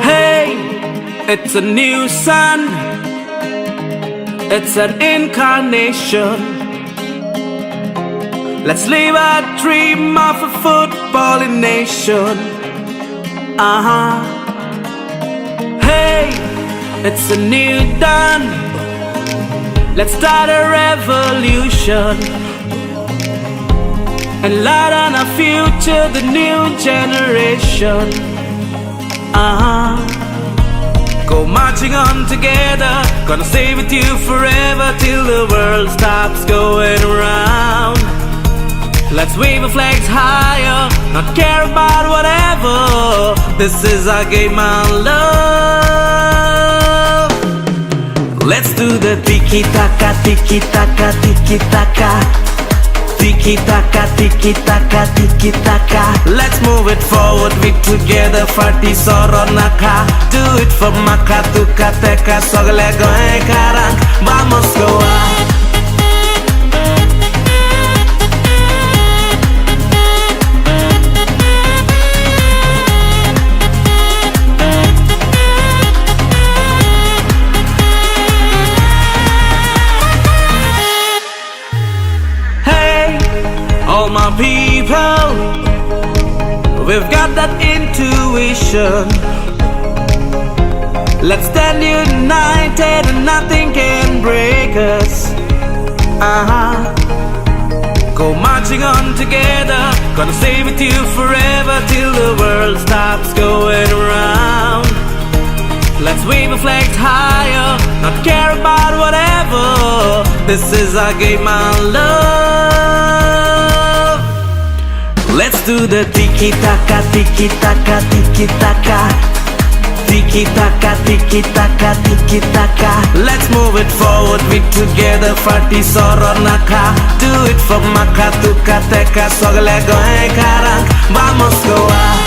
Hey, it's a new sun, it's an incarnation. Let's live our dream of a footballing nation. Hey, it's a new dawn. Let's start a revolution and light on our future, the new generation. Go marching on together, gonna stay with you forever till the world stops going around. Let's wave our flags higher, not care about whatever. This is our game, our love. Let's do the tiki-taka, tiki-taka, tiki-taka. Tiki-taka, tiki-taka, tiki-taka. Let's move it forward, we together, Fati Soronaka. Do it for Maka, Tukateka, Sogalego, Karang. Vamos, Goa. All my people, we've got that intuition. Let's stand united and nothing can break us. Go marching on together, gonna stay with you forever till the world stops going around. Let's wave our flags higher, not care about whatever. This is our game, our love. Let's do the tiki-taka, tiki-taka, tiki-taka. Tiki-taka, tiki-taka, tiki-taka. Let's move it forward, we together, Fati Soronaka. Do it for Maka, Tukateka, Sogalego, Karang. Vamos, Goa.